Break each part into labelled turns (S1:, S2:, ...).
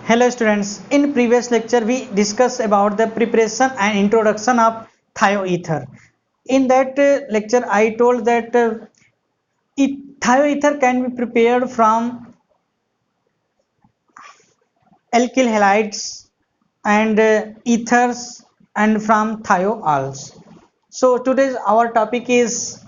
S1: Hello students, in previous lecture we discussed about the preparation and introduction of thioether. In that lecture I told that thioether can be prepared from alkyl halides and ethers and from thioals. So today's our topic is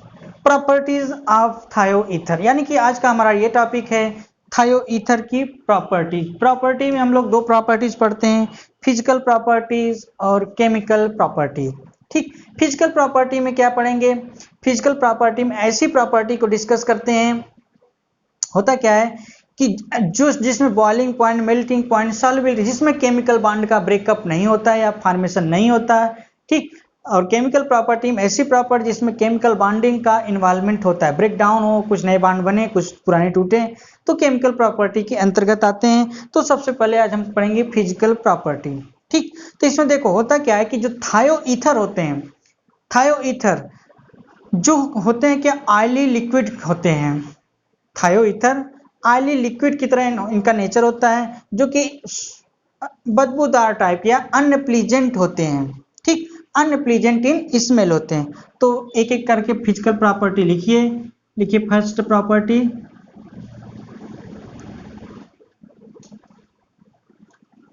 S1: properties of thioether, यानी कि आज का हमारा ये topic है थायोईथर की property में हम लोग दो प्रॉपर्टीज पढ़ते हैं, फिजिकल प्रॉपर्टीज और केमिकल प्रॉपर्टी। ठीक, फिजिकल प्रॉपर्टी में क्या पढ़ेंगे? फिजिकल प्रॉपर्टी में ऐसी प्रॉपर्टी को डिस्कस करते हैं, होता क्या है कि जो जिसमें boiling point, melting point, solubility, जिसमें केमिकल बॉन्ड का ब्रेकअप नहीं होता है या फॉर्मेशन नहीं होता है। ठीक, और केमिकल प्रॉपर्टी में ऐसी प्रॉपर्टी जिसमें केमिकल बॉन्डिंग का इन्वॉल्वमेंट होता है, ब्रेक डाउन हो, कुछ नए बॉन्ड बने, कुछ पुराने टूटे, तो केमिकल प्रॉपर्टी के अंतर्गत आते हैं। तो सबसे पहले आज हम पढ़ेंगे फिजिकल प्रॉपर्टी। ठीक, तो इसमें देखो होता क्या है कि जो थायोईथर होते हैं, थायोईथर जो होते हैं क्या, ऑयली लिक्विड होते हैं। थायोईथर ऑयली लिक्विड की तरह इनका नेचर होता है, जो कि बदबूदार टाइप या अनप्लीजेंट होते हैं। ठीक, अनप्लीजेंट इन स्मेल होते हैं। तो एक एक करके फिजिकल प्रॉपर्टी लिखिए। फर्स्ट प्रॉपर्टी,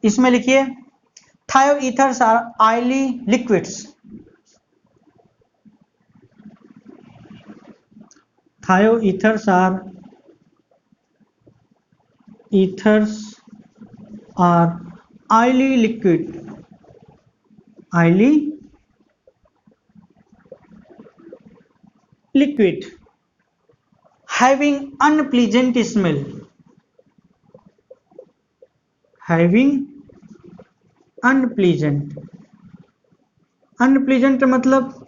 S1: इसमें लिखिए thioethers are oily liquids. Thioethers are ethers are oily liquid having unpleasant smell, unpleasant मतलब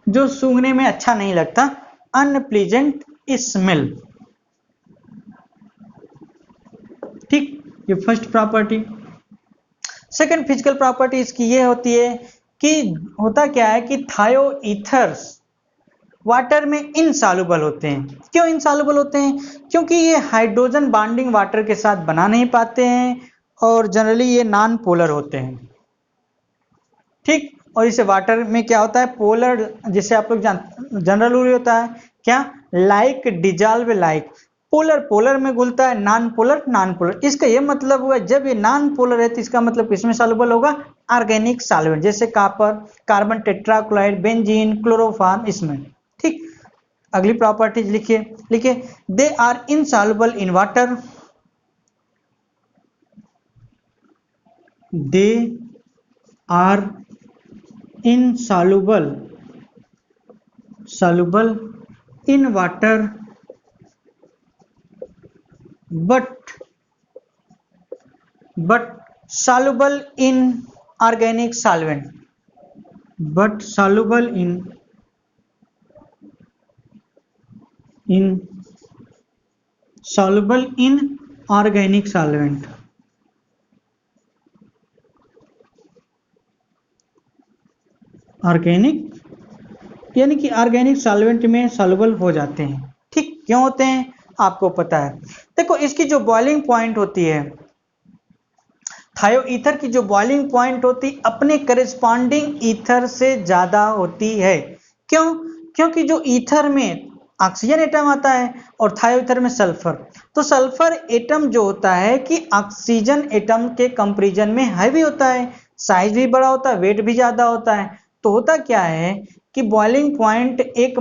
S1: जो सूंघने में अच्छा नहीं लगता, अनप्लीजेंट स्मेल। ठीक, ये first property. Second physical property इसकी ये होती है कि होता क्या है कि थायोईथर्स वाटर में इनसॉल्युबल होते हैं। क्यों इनसॉल्युबल होते हैं? क्योंकि ये हाइड्रोजन बॉन्डिंग वाटर के साथ बना नहीं पाते हैं और जनरली ये नॉन पोलर होते हैं। ठीक, और इसे वाटर में क्या होता है, पोलर, जिसे आप लोग जनरल रूल होता है क्या, लाइक डिजॉल्व लाइक, पोलर में घुलता है, नॉन पोलर। इसका ये मतलब हुआ जब ये नॉन पोलर है तो इसका मतलब किसमें सॉल्युबल होगा, ऑर्गेनिक सॉल्वेंट, जैसे copper, carbon tetrachloride, benzene, chloroform, इसमें। ठीक, अगली प्रॉपर्टीज लिखिए they are insoluble in water, दे आर insoluble in water but soluble in organic solvent, soluble in organic solvent। Organic यानी कि ऑर्गेनिक सॉल्वेंट में सॉल्युबल हो जाते हैं। ठीक, क्यों होते हैं आपको पता है। देखो इसकी जो बॉइलिंग पॉइंट होती है, थायोईथर की जो बॉइलिंग पॉइंट होती अपने करेस्पॉन्डिंग ईथर से ज्यादा होती है। क्यों? क्योंकि जो ईथर में ऑक्सीजन एटम आता है और थायोईथर में सल्फर, तो सल्फर एटम जो होता है कि ऑक्सीजन एटम के कंपैरिजन में हैवी होता है, साइज भी बड़ा होता है, वेट भी ज्यादा होता है। तो होता क्या है कि बॉइलिंग पॉइंट एक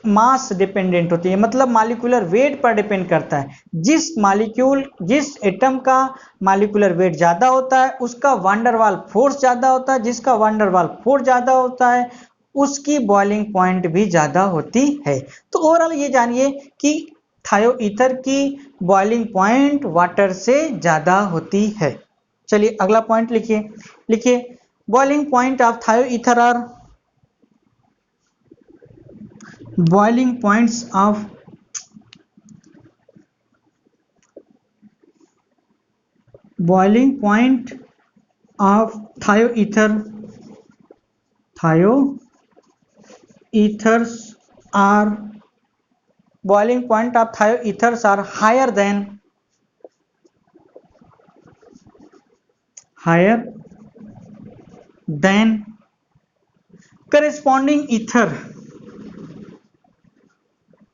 S1: मास डिपेंडेंट होती है, मतलब मॉलिक्यूलर वेट पर डिपेंड करता है। जिस एटम का मॉलिक्यूलर वेट ज्यादा होता है उसका वांडरवाल फोर्स ज्यादा होता है, जिसका वांडरवाल फोर्स ज्यादा होता है उसकी बॉइलिंग पॉइंट भी ज्यादा होती है। तो ओवरऑल ये जानिए कि थायोईथर की बॉइलिंग पॉइंट वाटर से ज्यादा होती है। चलिए अगला पॉइंट लिखिए boiling point of thioether are boiling points of thioethers are boiling point of thioethers are higher than higher than corresponding ether,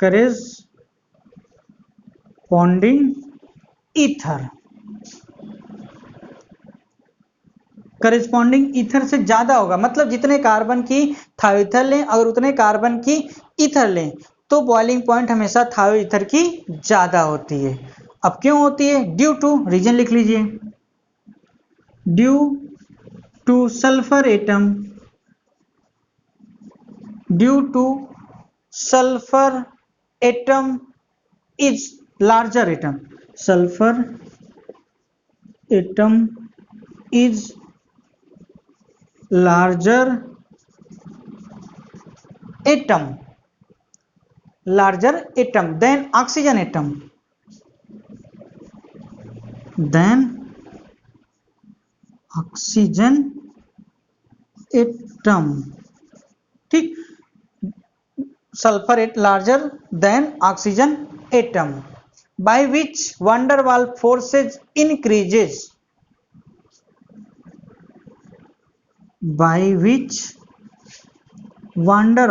S1: corresponding ether, corresponding ether से ज्यादा होगा, मतलब जितने कार्बन की थायोईथर लें अगर उतने कार्बन की ईथर लें तो बॉइलिंग पॉइंट हमेशा थायोईथर की ज्यादा होती है। अब क्यों होती है? ड्यू टू, रीजन लिख लीजिए, due two sulphur atom, due two sulphur atom is larger atom, sulphur atom is larger atom than oxygen atom, ठीक, sulphur larger than oxygen atom, by which van der Waals forces increases, by which van der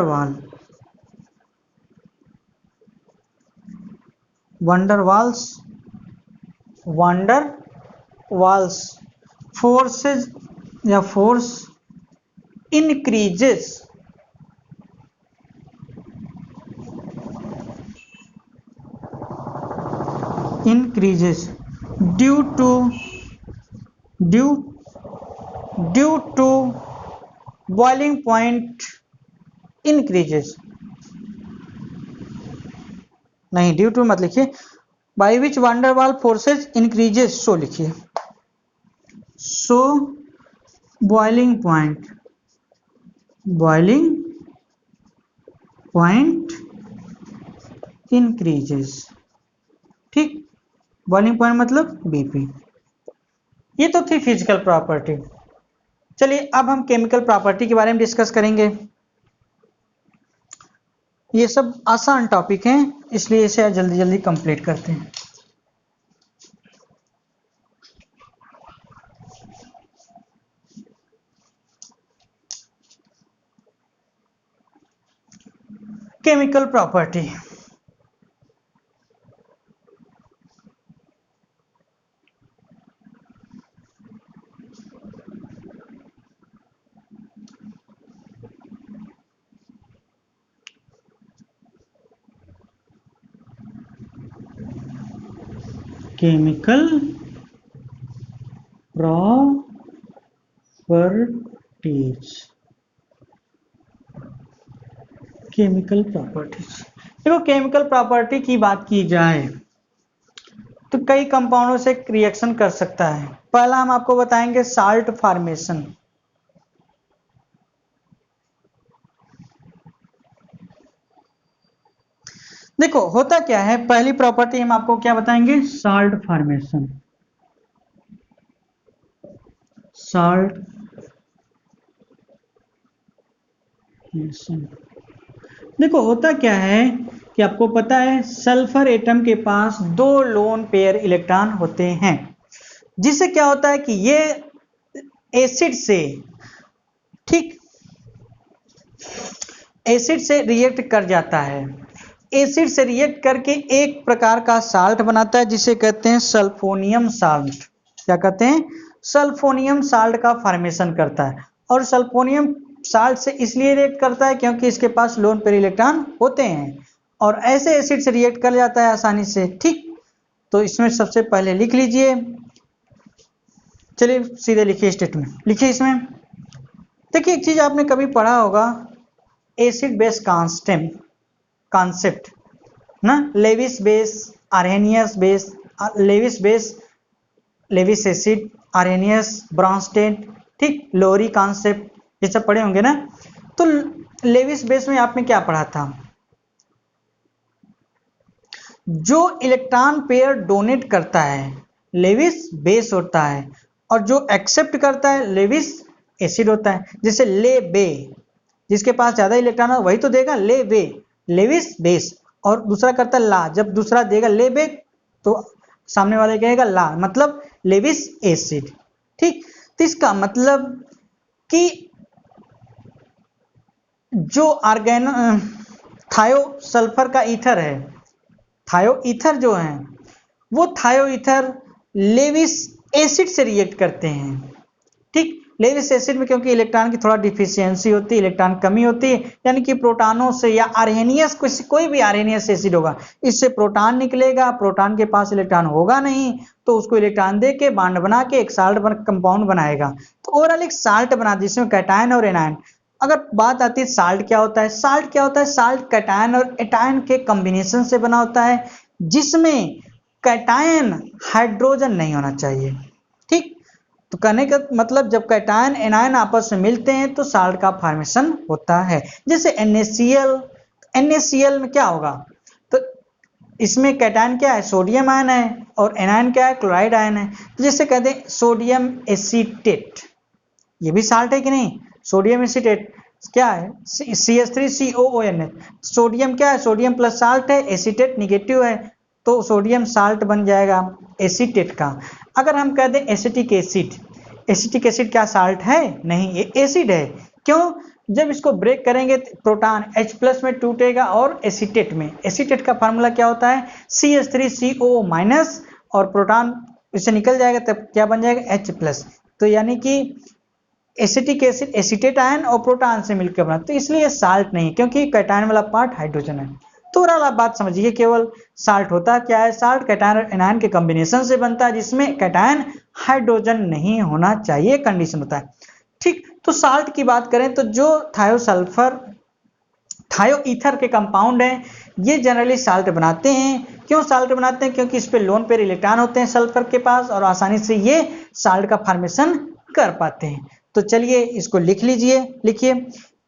S1: Waals forces या force increases due to boiling point increases, नहीं due to मत लिखिए, by which van der Waals forces increases, so लिखिए, so boiling point increases, ठीक, boiling point मतलब BP. ये तो थी फिजिकल प्रॉपर्टी। चलिए अब हम केमिकल प्रॉपर्टी के बारे में डिस्कस करेंगे। ये सब आसान टॉपिक हैं इसलिए इसे जल्दी जल्दी कंप्लीट करते हैं। Chemical property, chemical properties, chemical properties. देखो केमिकल प्रॉपर्टी की बात की जाए तो कई कंपाउंडों से रिएक्शन कर सकता है। पहला हम आपको बताएंगे साल्ट फॉर्मेशन। देखो होता क्या है, पहली प्रॉपर्टी हम आपको क्या बताएंगे, साल्ट फॉर्मेशन। साल्ट देखो होता क्या है कि आपको पता है सल्फर एटम के पास 2 लोन पेयर इलेक्ट्रॉन होते हैं, जिससे क्या होता है कि ये एसिड से, ठीक, एसिड से रिएक्ट कर जाता है, एसिड से रिएक्ट करके एक प्रकार का साल्ट बनाता है जिसे कहते हैं सल्फोनियम साल्ट। क्या कहते हैं? सल्फोनियम साल्ट का फॉर्मेशन करता है। और सल्फोनियम साल्ट से इसलिए रिएक्ट करता है क्योंकि इसके पास लोन पेयर इलेक्ट्रॉन होते हैं और ऐसे एसिड से रिएक्ट कर जाता है आसानी से, ठीक। तो इसमें सबसे पहले लिख लीजिए, चलिए सीधे लिखिए, स्टेटमेंट लिखिए इसमें। देखिए एक चीज आपने कभी पढ़ा होगा, एसिड बेस कॉन्सेप्ट ना, Lewis base, Arrhenius base, Lewis acid, Arrhenius, Bronsted, ठीक, लोरी कॉन्सेप्ट, ये सब पढ़े होंगे ना। तो लेविस बेस में आपने क्या पढ़ा था, जो इलेक्ट्रॉन पेयर डोनेट करता है लेविस बेस होता है और जो एक्सेप्ट करता है लेविस एसिड होता है। जैसे ले बे, जिसके पास ज्यादा इलेक्ट्रॉन हो वही तो देगा ले बे, लेविस बेस, और दूसरा करता है ला, जब दूसरा देगा ले बे तो सामने वाले कहेगा ला, मतलब लेविस एसिड, ठीक। तो इसका मतलब कि जो ऑर्गेनो थायो सल्फर का ईथर है, थायो ईथर जो है वो थायो ईथर लेविस एसिड से रिएक्ट करते हैं। ठीक, लेविस एसिड में क्योंकि इलेक्ट्रॉन की थोड़ा डिफिशियंसी होती है, इलेक्ट्रॉन कमी होती है, यानी कि प्रोटॉनों से या आर्हेनियस कोई भी आर्हेनियस एसिड होगा, इससे प्रोटॉन निकलेगा, प्रोटॉन के पास इलेक्ट्रॉन होगा नहीं, तो उसको इलेक्ट्रॉन दे के बांड बना के एक साल्ट कंपाउंड बनाएगा। तो ओवरऑल एक साल्ट बना जिसमें कैटायन और एनायन। अगर बात आती है साल्ट क्या होता है, साल्ट क्या होता है, साल्ट कैटायन और एटायन के कॉम्बिनेशन से बना होता है, जिसमें कैटायन हाइड्रोजन नहीं होना चाहिए। ठीक, तो कहने का मतलब जब कैटायन एनायन आपस में मिलते हैं तो साल्ट का फॉर्मेशन होता है। जैसे NaCl, NaCl में क्या होगा, तो इसमें कैटायन क्या है, सोडियम आयन है, और एनायन क्या है, क्लोराइड आयन है। तो जैसे कहते हैं सोडियम एसीटेट, ये भी साल्ट है कि नहीं, सोडियम एसीटेट क्या है, CH3COONH, सोडियम क्या है, सोडियम प्लस साल्ट है, एसीटेट निगेटिव है, तो सोडियम साल्ट बन जाएगा एसीटेट का। अगर हम कहते हैं एसिटिक एसिड, एसिटिक एसिड क्या साल्ट है, नहीं, ये एसिड है। क्यों, जब इसको ब्रेक करेंगे प्रोटॉन H प्लस में टूटेगा और एसीटेट में, एसीटेट का फार्मूला क्या होता है, CH3CO माइनस, और प्रोटॉन इससे निकल जाएगा तब क्या बन जाएगा, H प्लस। तो यानी कि एसिटिक एसिड एसीटेट आयन और प्रोटॉन से मिलकर बना, तो इसलिए साल्ट नहीं, क्योंकि कैटायन वाला पार्ट हाइड्रोजन है। तो ओवरऑल आप बात समझिए, केवल साल्ट होता क्या है, साल्ट कैटायन और एनायन के कॉम्बिनेशन से बनता है, जिसमें कैटायन हाइड्रोजन नहीं होना चाहिए, कंडीशन होता है। ठीक, तो साल्ट की बात करें तो जो थायोसल्फर थायो ईथर के कंपाउंड हैं, ये जनरली साल्ट बनाते हैं। क्यों साल्ट बनाते हैं, क्योंकि इस पे लोन पेयर इलेक्ट्रॉन होते हैं सल्फर के पास, और आसानी से ये साल्ट का फॉर्मेशन कर पाते हैं। तो चलिए इसको लिख लीजिए, लिखिए,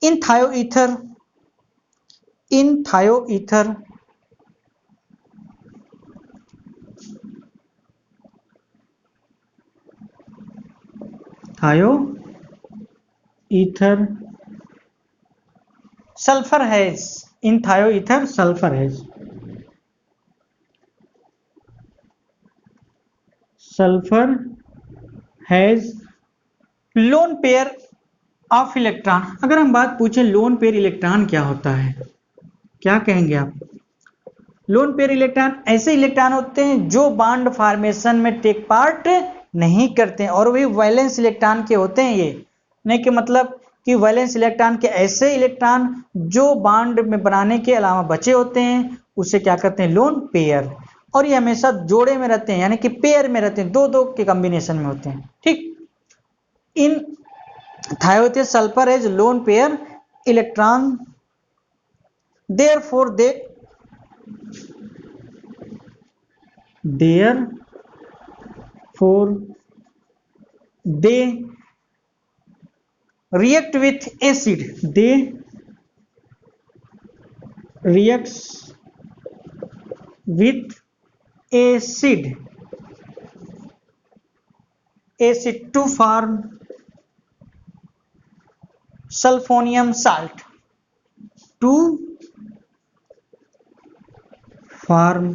S1: इन थायो ईथर थायो ईथर सल्फर हैज, इन थायो ether sulphur has, sulphur has lone pair of electron. अगर हम बात पूछें लोन पेयर इलेक्ट्रॉन क्या होता है, क्या कहेंगे आप, लोन पेयर इलेक्ट्रॉन ऐसे इलेक्ट्रॉन होते हैं जो बॉन्ड फॉर्मेशन में टेक पार्ट नहीं करते हैं, और वही वैलेंस इलेक्ट्रॉन के होते हैं। ये नहीं कि मतलब कि वैलेंस इलेक्ट्रॉन के ऐसे इलेक्ट्रॉन जो बॉन्ड में बनाने के अलावा बचे होते हैं, उसे क्या करते हैं, लोन पेयर, और ये हमेशा जोड़े में रहते हैं, यानी कि पेयर में रहते हैं, दो दो के कॉम्बिनेशन में होते हैं। ठीक, इन thioethers sulphur as lone pair electron, therefore they react with acid, they reacts with acid to form sulfonium salt, to form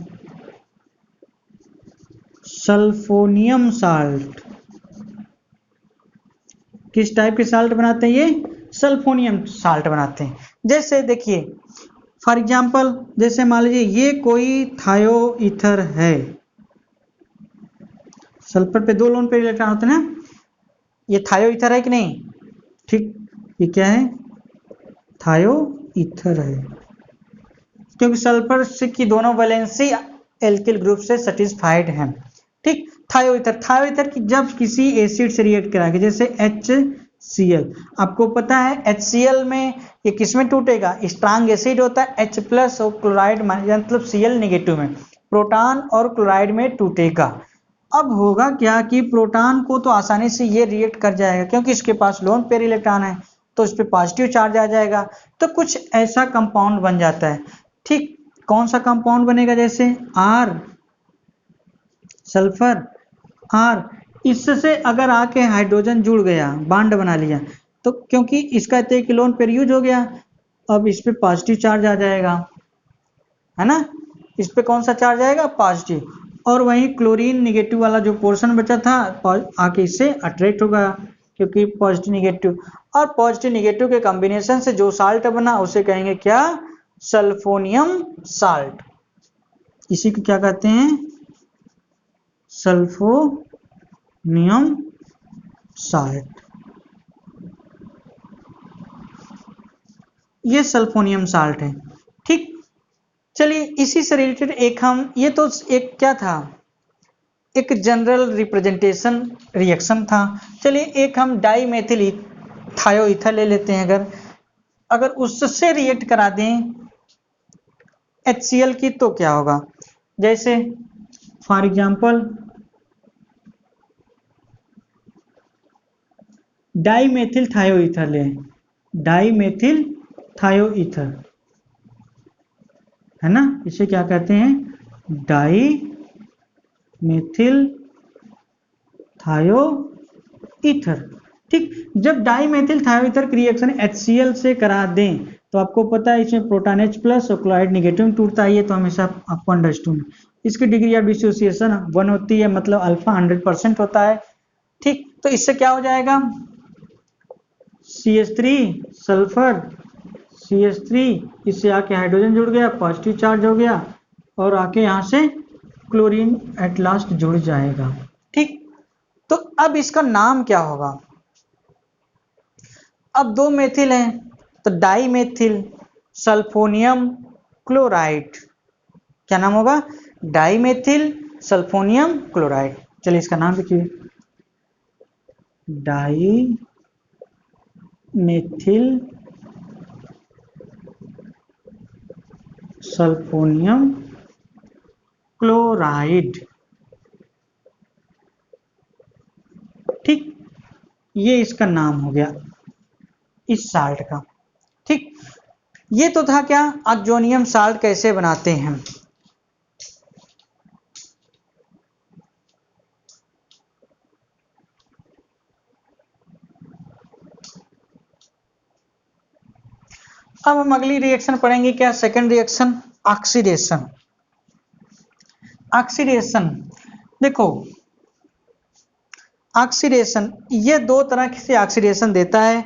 S1: सल्फोनियम salt. किस टाइप के साल्ट बनाते हैं, ये सल्फोनियम साल्ट बनाते हैं। जैसे देखिए फॉर एग्जांपल, जैसे मान लीजिए ये कोई थायो ईथर है, सल्फर पे दो लोन पे इलेक्ट्रॉन होते हैं ना, ये थायो ईथर है कि नहीं, ठीक, ये क्या है, थायो ईथर है, क्योंकि सल्फर से की दोनों वैलेंसी एल्किल ग्रुप से सेटिस्फाइड हैं। ठीक, थायो ईथर की जब किसी एसिड से रिएक्ट कराएंगे, जैसे HCl, आपको पता है HCl में ये किसमें टूटेगा, स्ट्रांग एसिड होता है H प्लस और क्लोराइड मतलब Cl नेगेटिव में, प्रोटॉन और क्लोराइड में टूटेगा। अब होगा क्या कि प्रोटॉन को तो आसानी से ये रिएक्ट कर जाएगा, क्योंकि इसके पास लोन पेयर इलेक्ट्रॉन है, तो इस पर पॉजिटिव चार्ज आ जाएगा, तो कुछ ऐसा कंपाउंड बन जाता है। ठीक, कौन सा कंपाउंड बनेगा, जैसे R, सल्फर R, इससे अगर आके हाइड्रोजन जुड़ गया, बॉन्ड बना लिया, तो क्योंकि इसका एक लोन पेयर यूज हो गया, अब इस पे पॉजिटिव चार्ज आ जाएगा, है ना, इस पे कौन सा चार्ज आएगा, पॉजिटिव, और वहीं क्लोरीन निगेटिव वाला जो पोर्शन बचा था आके इससे अट्रैक्ट होगा, क्योंकि पॉजिटिव निगेटिव, और पॉजिटिव निगेटिव के कॉम्बिनेशन से जो साल्ट बना उसे कहेंगे क्या, सल्फोनियम साल्ट। इसी को क्या कहते हैं, सल्फोनियम साल्ट। ये सल्फोनियम साल्ट है। ठीक, चलिए इसी से रिलेटेड एक हम, ये तो एक क्या था, एक जनरल रिप्रेजेंटेशन रिएक्शन था। चलिए एक हम डाई मेथिल थायोईथर ले लेते हैं। अगर उससे रिएक्ट करा दें HCl की तो क्या होगा, जैसे for example di methyl thioether ले, डाई मेथिल थायोईथर है ना, इसे क्या कहते हैं, डाई मेथिल थायोईथर। ठीक, जब डाई मेथिल थायोईथर की रिएक्शन HCl से करा दें तो आपको पता है इसमें प्रोटॉन H प्लस और क्लोराइड निगेटिव में टूटता है, ये तो हमेशा आपको अंडरस्टूड। इसकी डिग्री ऑफ डिसोसिएशन 1 होती है, मतलब अल्फा 100% होता है। ठीक, तो इससे क्या हो जाएगा, CH3 सल्फर CH3, इससे आके हाइड्रोजन जुड़ गया, पॉजिटिव चार्ज हो गया, और आके यहाँ से क्लोरीन एट लास्ट जुड़ जाएगा। ठीक, तो अब इसका नाम क्या होगा, अब दो मेथिल हैं तो डाई मेथिल सल्फोनियम क्लोराइड, क्या नाम होगा, डाई मेथिल सल्फोनियम क्लोराइड। चलिए इसका नाम लिखिए, डाई मेथिल सल्फोनियम क्लोराइड। ठीक, ये इसका नाम हो गया इस साल्ट का। ठीक, ये तो था क्या, ऑक्सोनियम साल्ट कैसे बनाते हैं। अब हम अगली रिएक्शन पढ़ेंगे क्या, सेकंड रिएक्शन, ऑक्सीडेशन। ऑक्सीडेशन देखो, ऑक्सीडेशन ये दो तरह से ऑक्सीडेशन देता है।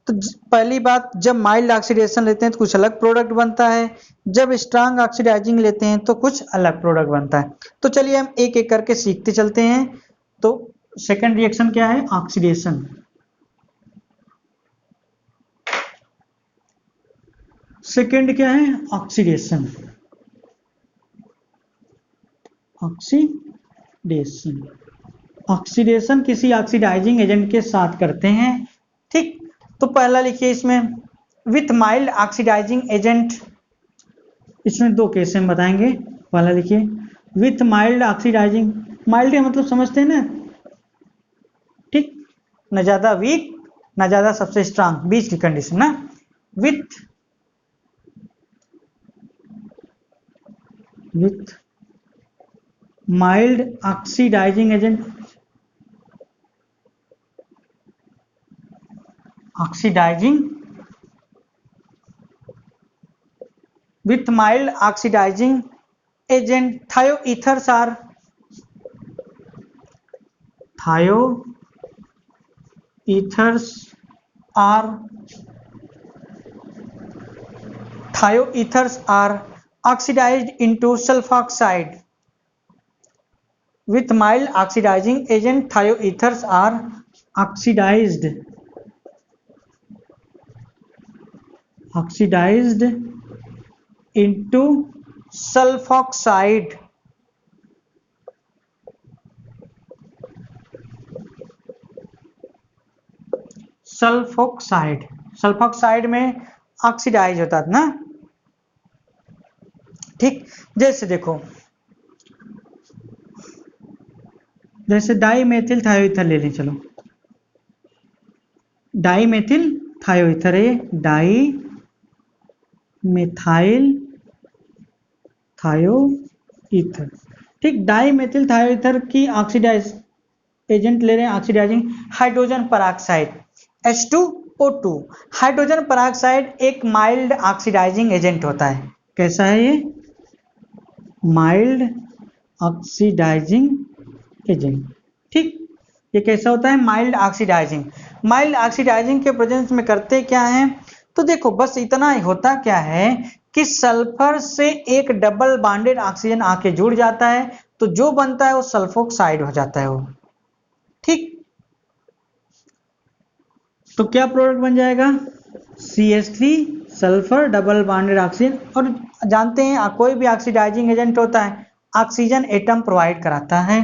S1: तो पहली बात, जब माइल्ड ऑक्सीडेशन लेते हैं तो कुछ अलग प्रोडक्ट बनता है, जब स्ट्रांग ऑक्सीडाइजिंग लेते हैं तो कुछ अलग प्रोडक्ट बनता है। तो चलिए हम एक एक करके सीखते चलते हैं। तो सेकंड रिएक्शन क्या है, ऑक्सीडेशन। सेकंड क्या है, ऑक्सीडेशन। ऑक्सीडेशन, ऑक्सीडेशन किसी ऑक्सीडाइजिंग एजेंट के साथ करते हैं। ठीक, तो पहला लिखिए इसमें, विथ माइल्ड ऑक्सीडाइजिंग एजेंट। इसमें दो केस हम बताएंगे। पहला लिखिए, विथ माइल्ड ऑक्सीडाइजिंग, माइल्ड का मतलब समझते हैं ना, ठीक, न ज्यादा वीक न ज्यादा सबसे स्ट्रांग, बीच की कंडीशन ना। With mild oxidizing agent, oxidizing, with mild oxidizing agent thioethers are, thioethers are oxidized into sulfoxide. With mild oxidizing agent thioethers are oxidized into sulfoxide. Sulphoxide में ऑक्सीडाइज होता था ना। ठीक, जैसे देखो, जैसे डाई मेथिल थायोईथर ले लें, चलो डाई मेथिल थायोईथर है, डाई मेथाइल थायोईथर। ठीक, डाई मेथिल थायोईथर की ऑक्सीडाइज एजेंट ले रहे हैं, oxidizing hydrogen peroxide H2O2। Hydrogen peroxide एक माइल्ड ऑक्सीडाइजिंग एजेंट होता है। कैसा है ये, माइल्ड ऑक्सीडाइजिंग एजेंट। ठीक, ये कैसा होता है? Mild oxidizing. माइल्ड ऑक्सीडाइजिंग के प्रेजेंस में करते क्या है? तो देखो बस इतना ही होता क्या है कि सल्फर से एक डबल बॉन्डेड ऑक्सीजन आके जुड़ जाता है, तो जो बनता है वो सल्फोक्साइड हो जाता है वो। ठीक, तो क्या प्रोडक्ट बन जाएगा? CH3 sulphur double bonded oxygen. और जानते हैं कोई भी ऑक्सीडाइजिंग एजेंट होता है ऑक्सीजन एटम प्रोवाइड कराता है,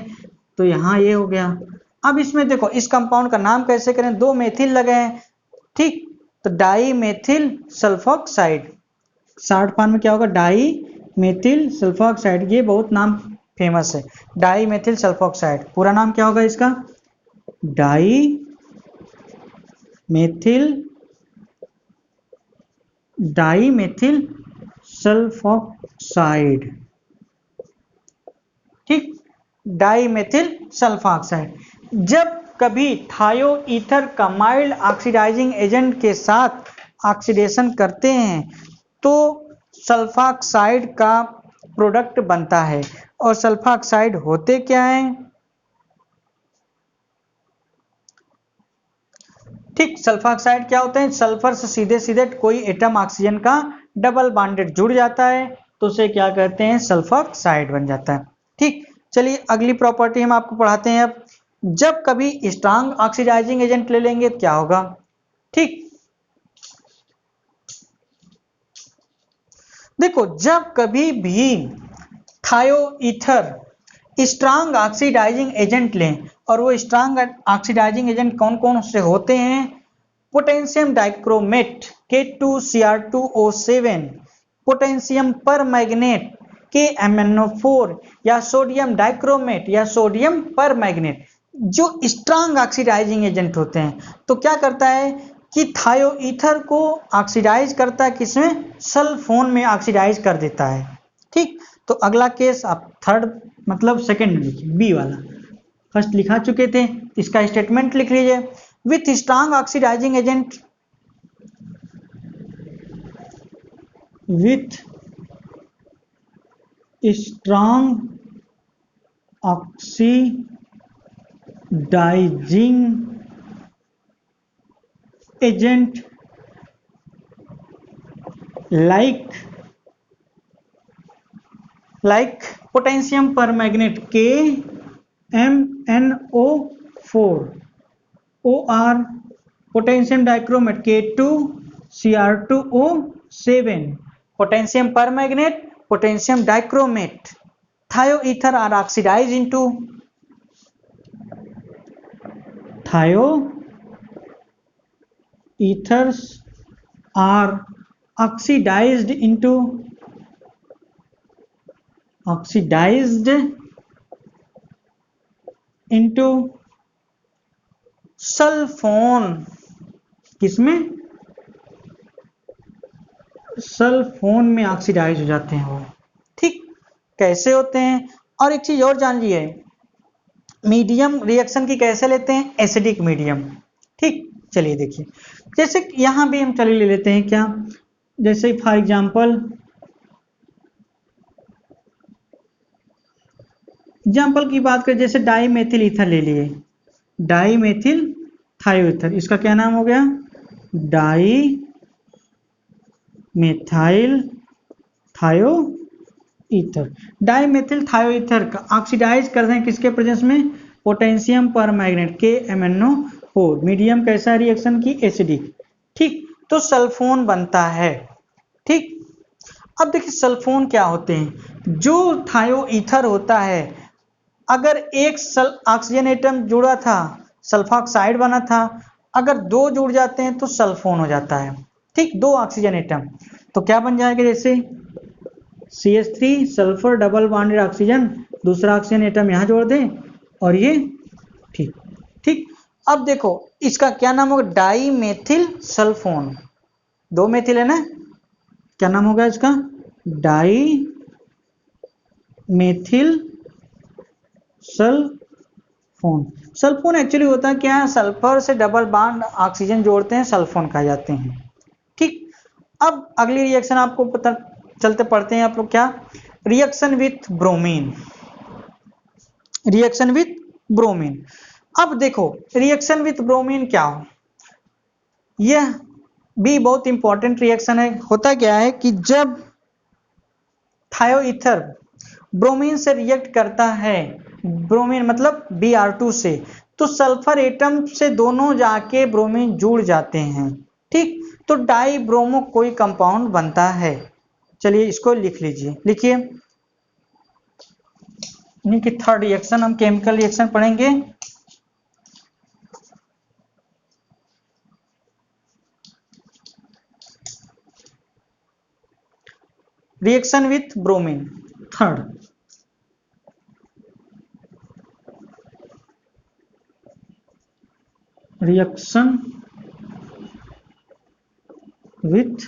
S1: तो यहाँ ये हो गया। अब इसमें देखो इस कंपाउंड का नाम कैसे करें? दो मेथिल लगे हैं, ठीक, तो di methyl sulfoxide. Short form में क्या होगा? Di methyl sulfoxide. ये बहुत नाम फेमस है, डाई मेथिल सल्फोक्साइड। पूरा नाम क्या होगा इसका? Di methyl sulfoxide. ठीक, डाई मेथिल सल्फोक्साइड। जब कभी थायो ईथर का माइल्ड ऑक्सीडाइजिंग एजेंट के साथ ऑक्सीडेशन करते हैं तो सल्फोक्साइड का प्रोडक्ट बनता है। और सल्फोक्साइड होते क्या है? ठीक, सल्फोक्साइड क्या होते हैं? सल्फर से सीधे सीधे कोई एटम ऑक्सीजन का डबल बॉन्डेड जुड़ जाता है तो उसे क्या कहते हैं? सल्फोक्साइड बन जाता है। ठीक, चलिए अगली प्रॉपर्टी हम आपको पढ़ाते हैं। अब जब कभी स्ट्रांग ऑक्सीडाइजिंग एजेंट ले लेंगे क्या होगा? ठीक, देखो जब कभी भी थायो ईथर स्ट्रांग ऑक्सीडाइजिंग एजेंट लें, और वो स्ट्रांग ऑक्सीडाइजिंग एजेंट कौन कौन से होते हैं? Potassium dichromate K2Cr2O7, potassium permanganate KMnO4, या सोडियम डाइक्रोमेट या सोडियम परमैंगनेट, जो स्ट्रांग ऑक्सीडाइजिंग एजेंट होते हैं। तो क्या करता है कि थायो ईथर को ऑक्सीडाइज करता है, किसमें? सल्फोन में ऑक्सीडाइज कर देता है। ठीक, तो अगला केस आप थर्ड मतलब सेकंड में लिखिए, बी वाला। फर्स्ट लिखा चुके थे, इसका स्टेटमेंट लिख लीजिए। With strong oxidizing agent, with strong oxidizing agent like potassium permanganate KMnO4 or potassium dichromate K2Cr2O7, potassium permanganate, potassium dichromate, thioether are oxidized into thioethers are oxidized into sulphone. किसमें? Sulphone में oxidise हो जाते हैं वो। ठीक, कैसे होते हैं? और एक चीज और जान लीजिए, मीडियम रिएक्शन की कैसे लेते हैं? Acidic medium. ठीक, चलिए देखिए, जैसे यहां भी हम चलिए ले लेते हैं क्या, जैसे फॉर एग्जांपल की बात करें, जैसे डाई मेथिल ईथर ले लिए, डाई मेथिल थायोईथर, इसका क्या नाम हो गया? Di methyl thioether. Di methyl thioether का ऑक्सीडाइज करते हैं किसके प्रेजेंस में? Potassium permanganate KMnO4। मीडियम कैसा रिएक्शन की? एसिडिक। ठीक, तो सल्फोन बनता है। ठीक, अब देखिए सल्फोन क्या होते हैं? जो थायोईथर होता है, अगर एक ऑक्सीजन एटम जुड़ा था सल्फोक्साइड बना था, अगर दो जुड़ जाते हैं तो सल्फोन हो जाता है। ठीक, दो ऑक्सीजन एटम, तो क्या बन जाएगा? जैसे CH3 sulphur double bonded oxygen, दूसरा ऑक्सीजन एटम यहां जोड़ दें और ये ठीक। ठीक, अब देखो इसका क्या नाम होगा? Di methyl sulfone. दो मेथिल है ना, क्या नाम होगा इसका? Di methyl sulfone. Sulfone actually होता है क्या? सल्फर से डबल बॉन्ड ऑक्सीजन जोड़ते हैं, सल्फोन कहा जाते हैं। ठीक, अब अगली रिएक्शन आपको पता चलते पढ़ते हैं आप लोग, क्या? Reaction with bromine. Reaction with bromine. अब देखो रिएक्शन विथ ब्रोमीन क्या हो, यह भी बहुत इंपॉर्टेंट रिएक्शन है। होता क्या है कि जब थायोईथर ब्रोमीन से रिएक्ट करता है, ब्रोमीन मतलब Br2 से, तो सल्फर एटम से दोनों जाके ब्रोमीन जुड़ जाते हैं। ठीक, तो डाई ब्रोमो कोई कंपाउंड बनता है। चलिए इसको लिख लीजिए, लिखिए। यानी कि थर्ड रिएक्शन हम केमिकल रिएक्शन पढ़ेंगे। Reaction with bromine, third. Reaction with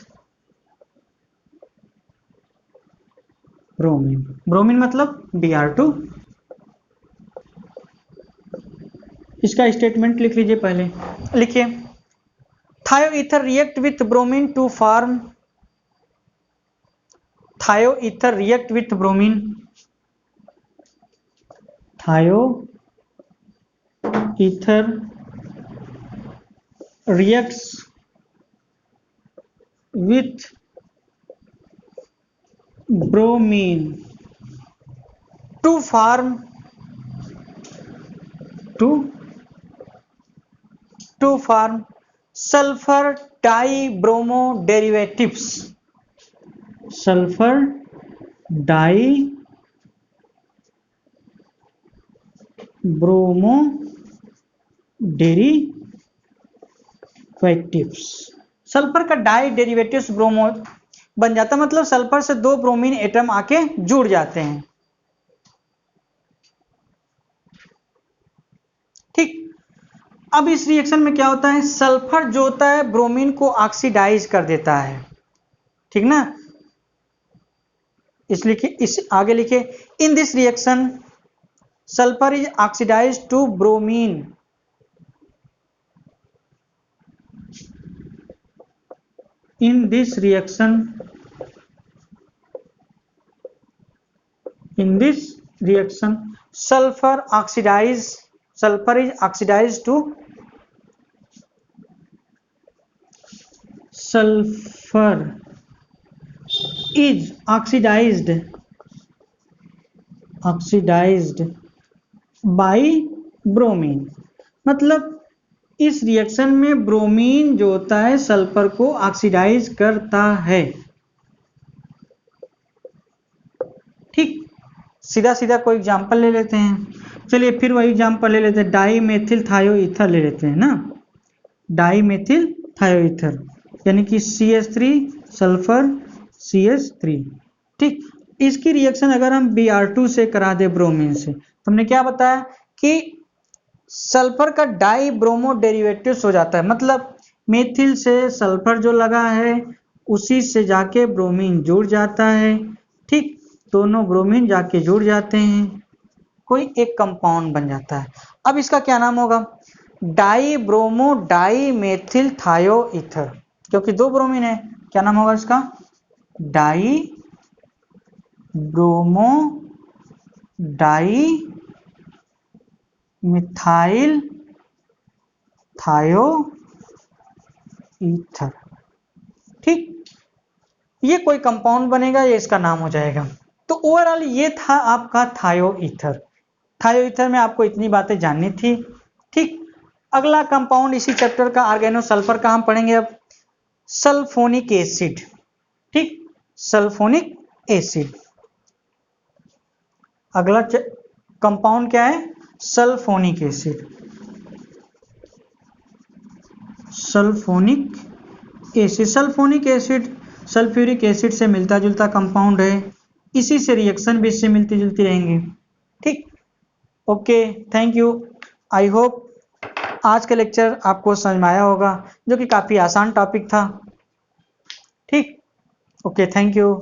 S1: bromine, bromine मतलब Br2। इसका स्टेटमेंट लिख लीजिए पहले, लिखिए। Thioether react with bromine to form, thioether react with bromine, thioether reacts with bromine to form sulfur dibromo derivatives, sulfur dibromo derivatives। Sulphur का die derivatives bromo बन जाता, मतलब सल्फर से दो ब्रोमीन एटम आके जुड़ जाते हैं। ठीक, अब इस रिएक्शन में क्या होता है, सल्फर जो होता है ब्रोमीन को ऑक्सीडाइज कर देता है। ठीक ना, इसलिए इस आगे लिखे, in this reaction sulfur is oxidize to bromine, in this reaction sulfur is oxidized to by bromine. मतलब इस रिएक्शन में ब्रोमीन जो होता है सल्फर को ऑक्सीडाइज करता है। ठीक, सीधा सीधा कोई एग्जांपल ले लेते हैं। चलिए फिर वही एग्जांपल ले लेते हैं, डाई मेथिल थायोईथर ले लेते हैं ना, डाई मेथिल थायोईथर यानी कि CH3 सल्फर CH3। ठीक, इसकी रिएक्शन अगर हम Br2 से करा दे ब्रोमीन से, तो हमने क्या बताया कि सल्फर का डाई ब्रोमो डेरिवेटिव्स हो जाता है, मतलब मेथिल से सल्फर जो लगा है उसी से जाके ब्रोमीन जुड़ जाता है। ठीक, दोनों ब्रोमीन जाके जुड़ जाते हैं, कोई एक कंपाउंड बन जाता है। अब इसका क्या नाम होगा, di bromo di methyl thioether, क्योंकि दो ब्रोमीन है। क्या नाम होगा इसका, di bromo di methyl thioether. ठीक, ये कोई कंपाउंड बनेगा, ये इसका नाम हो जाएगा। तो ओवरऑल ये था आपका थायोईथर। थायोईथर में आपको इतनी बातें जाननी थी। ठीक, अगला कंपाउंड इसी चैप्टर का ऑर्गेनो सल्फर का हम पढ़ेंगे अब, सल्फोनिक एसिड। ठीक, सल्फोनिक एसिड अगला कंपाउंड क्या है, sulphonic acid. Sulphonic acid, sulphonic acid sulphuric acid से मिलता जुलता कंपाउंड है, इसी से रिएक्शन भी इससे मिलती जुलती रहेंगी। ठीक, okay, thank you. I hope आज का लेक्चर आपको समझ में आया होगा, जो कि काफी आसान टॉपिक था। ठीक, ओके, थैंक यू।